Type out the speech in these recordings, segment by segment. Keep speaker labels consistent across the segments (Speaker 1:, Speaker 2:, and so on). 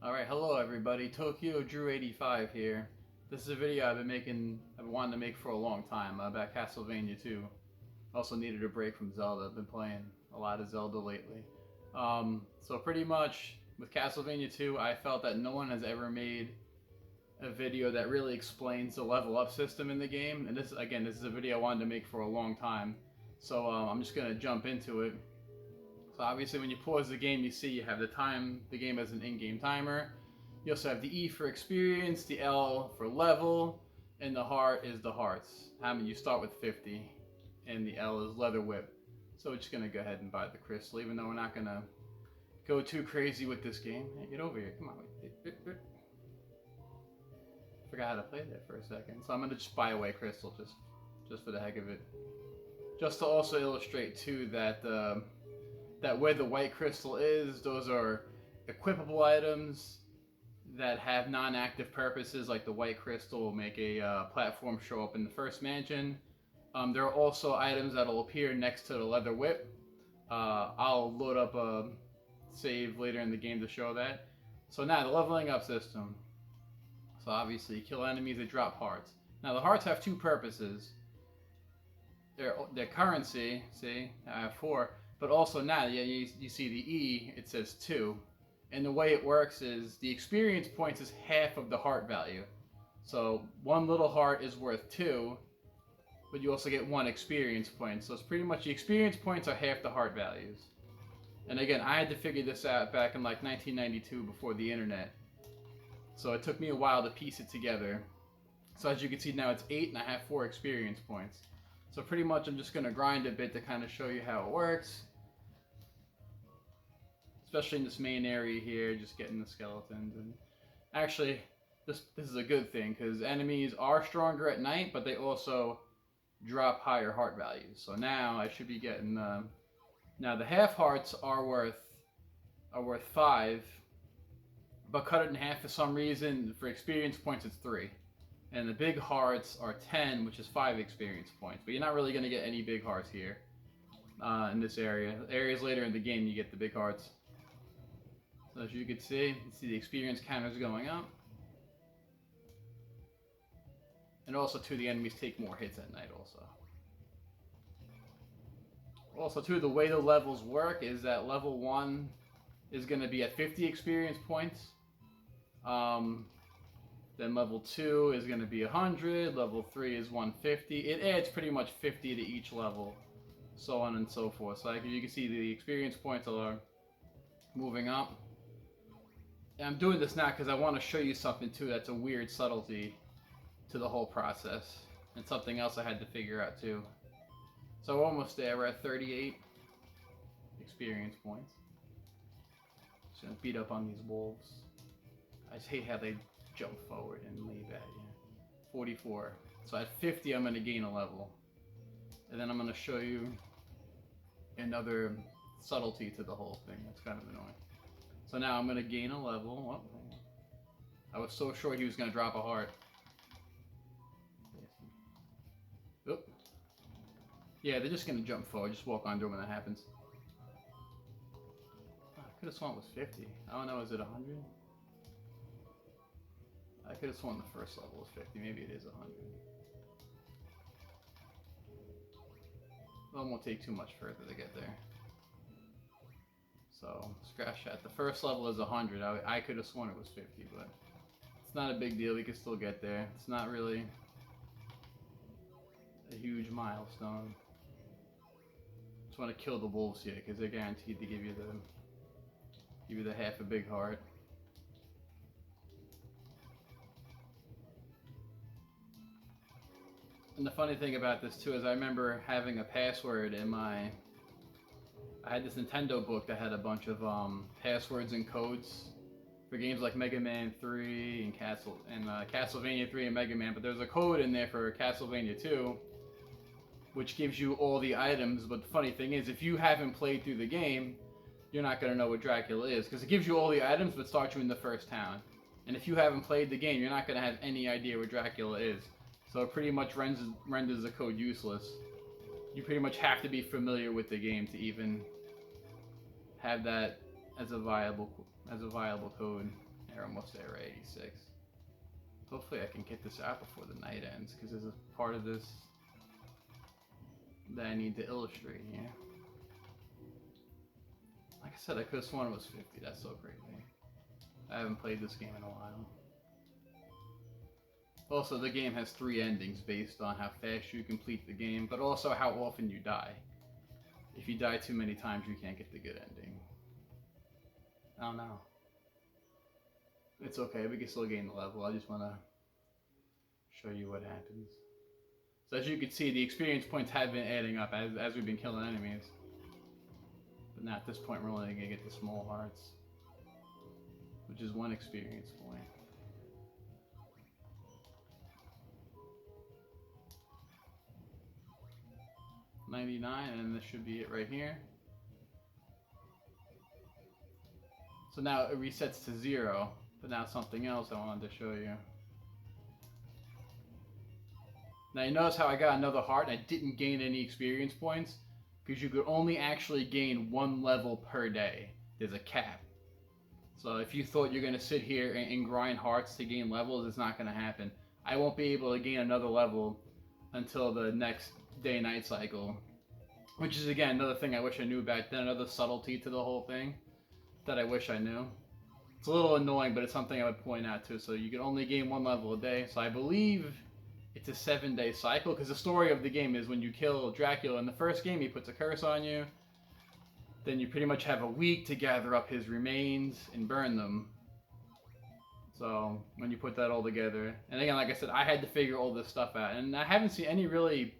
Speaker 1: Alright, hello everybody, Tokyo Drew 85 here. This is a video I've been wanting to make for a long time about Castlevania 2. Also needed a break from Zelda. I've been playing a lot of Zelda lately. So pretty much with Castlevania 2, I felt that no one has ever made a video that really explains the level up system in the game. And this is a video I wanted to make for a long time. So I'm just gonna jump into it. So obviously when you pause the game, you see you have the game has an in-game timer. You also have the E for experience, the L for level, and the heart is the hearts. You start with 50, and the L is leather whip. So we're just gonna go ahead and buy the crystal, even though we're not gonna go too crazy with this game. Hey, get over here, come on. Forgot how to play that for a second. So I'm gonna just buy away crystal just for the heck of it. Just to also illustrate too that where the white crystal is, those are equipable items that have non-active purposes. Like the white crystal will make a platform show up in the first mansion. There are also items that will appear next to the leather whip. I'll load up a save later in the game to show that. So now the leveling up system. So obviously kill enemies that drop hearts. Now the hearts have two purposes. Their currency, see, I have 4, but also now you see the E, it says 2. And the way it works is the experience points is half of the heart value. So one little heart is worth 2, but you also get 1 experience point. So it's pretty much the experience points are half the heart values. And again, I had to figure this out back in like 1992 before the internet. So it took me a while to piece it together. So as you can see now it's 8 and I have 4 experience points. So pretty much I'm just going to grind a bit to kind of show you how it works. Especially in this main area here, just getting the skeletons. And actually, this is a good thing because enemies are stronger at night, but they also drop higher heart values. So now I should be getting now the half hearts are worth 5, but cut it in half for some reason. For experience points, it's 3. And the big hearts are 10, which is 5 experience points. But you're not really going to get any big hearts here in this area. Areas later in the game, you get the big hearts. So as you can see the experience counters going up. And also, too, the enemies take more hits at night also. Also, too, the way the levels work is that level 1 is going to be at 50 experience points. Then level 2 is going to be 100, level 3 is 150. It adds pretty much 50 to each level, so on and so forth. So like you can see the experience points are moving up. And I'm doing this now because I want to show you something too that's a weird subtlety to the whole process. And something else I had to figure out too. So we're almost there, we're at 38 experience points. Just going to beat up on these wolves. I just hate how they jump forward and leave at you. 44. So at 50, I'm going to gain a level. And then I'm going to show you another subtlety to the whole thing. That's kind of annoying. So now I'm going to gain a level. Oh, I was so sure he was going to drop a heart. Oop. Yeah, they're just going to jump forward. Just walk onto him when that happens. Oh, I could have sworn it was 50. I don't know, is it 100? I could have sworn the first level was 50. Maybe it is 100. Well, it won't take too much further to get there. So, scratch that. The first level is 100. I could have sworn it was 50, but it's not a big deal. We can still get there. It's not really a huge milestone. Just want to kill the wolves here because they're guaranteed to give you the half a big heart. And the funny thing about this too is I remember having a password in I had this Nintendo book that had a bunch of passwords and codes for games like Mega Man 3 and Castlevania 3 and Mega Man, but there's a code in there for Castlevania 2 which gives you all the items. But the funny thing is, if you haven't played through the game, you're not going to know what Dracula is because it gives you all the items but starts you in the first town. And if you haven't played the game, you're not going to have any idea what Dracula is. So it pretty much renders the code useless. You pretty much have to be familiar with the game to even have that as a viable code. We're almost there, right? 86. Hopefully I can get this out before the night ends, because there's a part of this that I need to illustrate here. Like I said, I could have sworn it was 50. That's so crazy. I haven't played this game in a while. Also, the game has 3 endings based on how fast you complete the game, but also how often you die. If you die too many times, you can't get the good ending. I don't know. It's okay, we can still gain the level. I just want to show you what happens. So as you can see, the experience points have been adding up as we've been killing enemies. But now at this point, we're only going to get the small hearts, which is 1 experience point. $99, and this should be it right here. So now it resets to 0, but now something else I wanted to show you. Now you notice how I got another heart and I didn't gain any experience points? Because you could only actually gain 1 level per day. There's a cap. So if you thought you're going to sit here and grind hearts to gain levels, it's not going to happen. I won't be able to gain another level until the next day-night cycle. Which is, again, another thing I wish I knew back then. Another subtlety to the whole thing that I wish I knew. It's a little annoying, but it's something I would point out too. So you can only gain 1 level a day. So I believe it's a 7-day cycle, because the story of the game is when you kill Dracula in the first game, he puts a curse on you. Then you pretty much have a week to gather up his remains and burn them. So when you put that all together, and again, like I said, I had to figure all this stuff out, and I haven't seen any really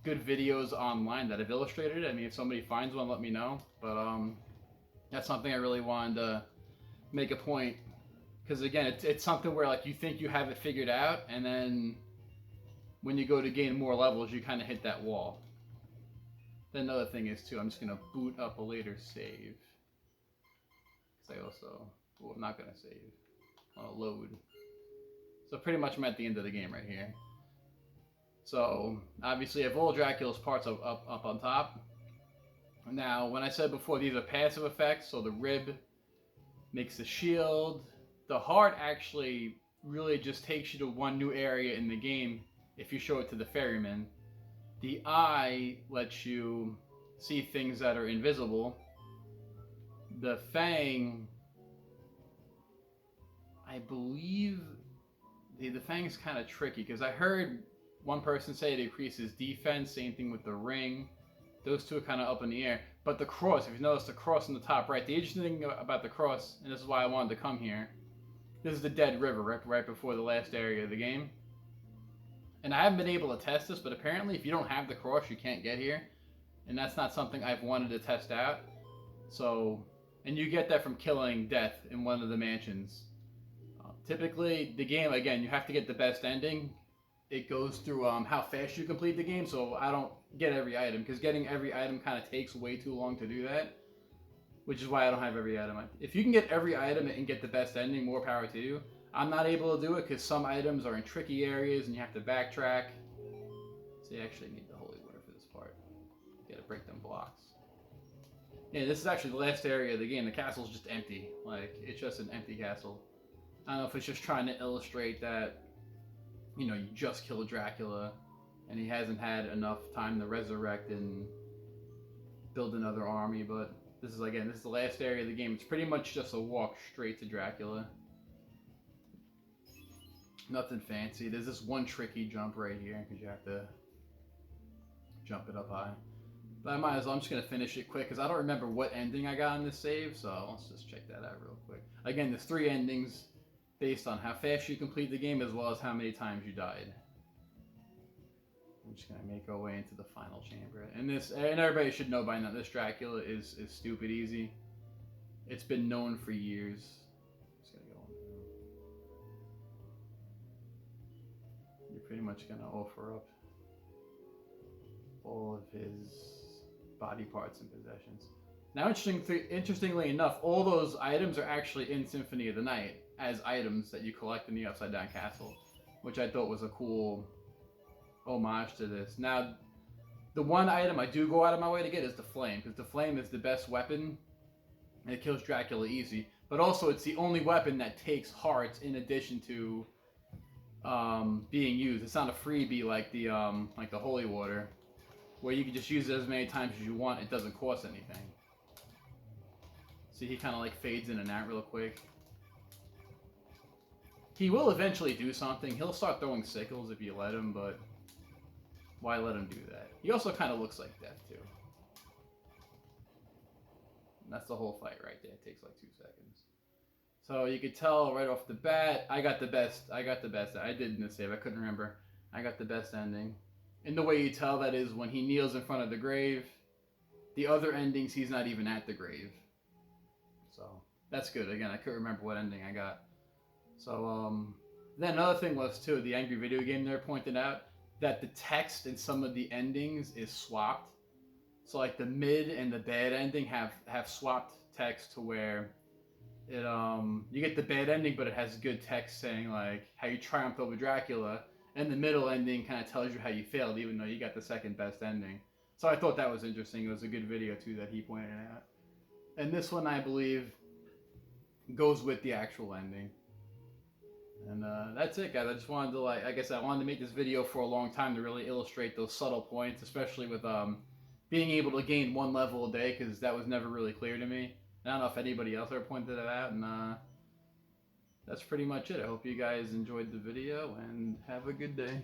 Speaker 1: good videos online that have illustrated it. I mean, if somebody finds one, let me know. But that's something I really wanted to make a point, because again, it's something where like you think you have it figured out, and then when you go to gain more levels, you kind of hit that wall. Then another thing is too, I'm just gonna boot up a later save, because I also, well, I'm not gonna save. I want to load. So pretty much I'm at the end of the game right here. So obviously I have all Dracula's parts up on top. Now, when I said before, these are passive effects, so the rib makes the shield. The heart actually really just takes you to 1 new area in the game if you show it to the ferryman. The eye lets you see things that are invisible. The fang, I believe, the fang's kind of tricky, because I heard one person say it increases defense, same thing with the ring. Those two are kind of up in the air. But the cross, if you notice the cross on the top right, the interesting thing about the cross, and this is why I wanted to come here, this is the Dead River, right before the last area of the game. And I haven't been able to test this, but apparently if you don't have the cross, you can't get here. And that's not something I've wanted to test out. So, and you get that from killing Death in one of the mansions. Typically, the game, again, you have to get the best ending. It goes through how fast you complete the game, so I don't get every item, because getting every item kind of takes way too long to do that, which is why I don't have every item. If you can get every item and get the best ending, more power to you. I'm not able to do it because some items are in tricky areas and you have to backtrack. So you actually need the holy water for this part. You gotta break them blocks. Yeah, this is actually the last area of the game. The castle's just empty. Like, it's just an empty castle. I don't know if it's just trying to illustrate that, you know, you just killed Dracula and he hasn't had enough time to resurrect and build another army, but this is, again, this is the last area of the game. It's pretty much just a walk straight to Dracula. Nothing fancy. There's this one tricky jump right here because you have to jump it up high. But I might as well, I'm just going to finish it quick because I don't remember what ending I got in this save, so let's just check that out real quick. Again, there's 3 endings based on how fast you complete the game as well as how many times you died. I'm just going to make our way into the final chamber. And this, and everybody should know by now, this Dracula is stupid easy. It's been known for years. Just gotta go on. You're pretty much going to offer up all of his body parts and possessions. Now, interestingly enough, all those items are actually in Symphony of the Night as items that you collect in the Upside Down Castle, which I thought was a cool homage to this. Now, the one item I do go out of my way to get is the Flame, because the Flame is the best weapon, and it kills Dracula easy. but also it's the only weapon that takes hearts in addition to being used. It's not a freebie like the holy water, where you can just use it as many times as you want. It doesn't cost anything. See, he kind of like fades in and out real quick. He will eventually do something. He'll start throwing sickles if you let him, but why let him do that? He also kind of looks like death too. And that's the whole fight right there. It takes like 2 seconds. So you could tell right off the bat, I got the best. I did in the save. I couldn't remember. I got the best ending. And the way you tell that is when he kneels in front of the grave. The other endings, he's not even at the grave. So that's good. Again, I couldn't remember what ending I got. So then another thing was too, the Angry Video Game there pointed out that the text in some of the endings is swapped. So like the mid and the bad ending have swapped text to where it you get the bad ending, but it has good text saying like how you triumphed over Dracula, and the middle ending kind of tells you how you failed, even though you got the second best ending. So I thought that was interesting. It was a good video too that he pointed out. And this one, I believe, goes with the actual ending. And that's it, guys. I just wanted to, like I said, I wanted to make this video for a long time to really illustrate those subtle points, especially with being able to gain 1 level a day, because that was never really clear to me. And I don't know if anybody else ever pointed it out, and that's pretty much it. I hope you guys enjoyed the video, and have a good day.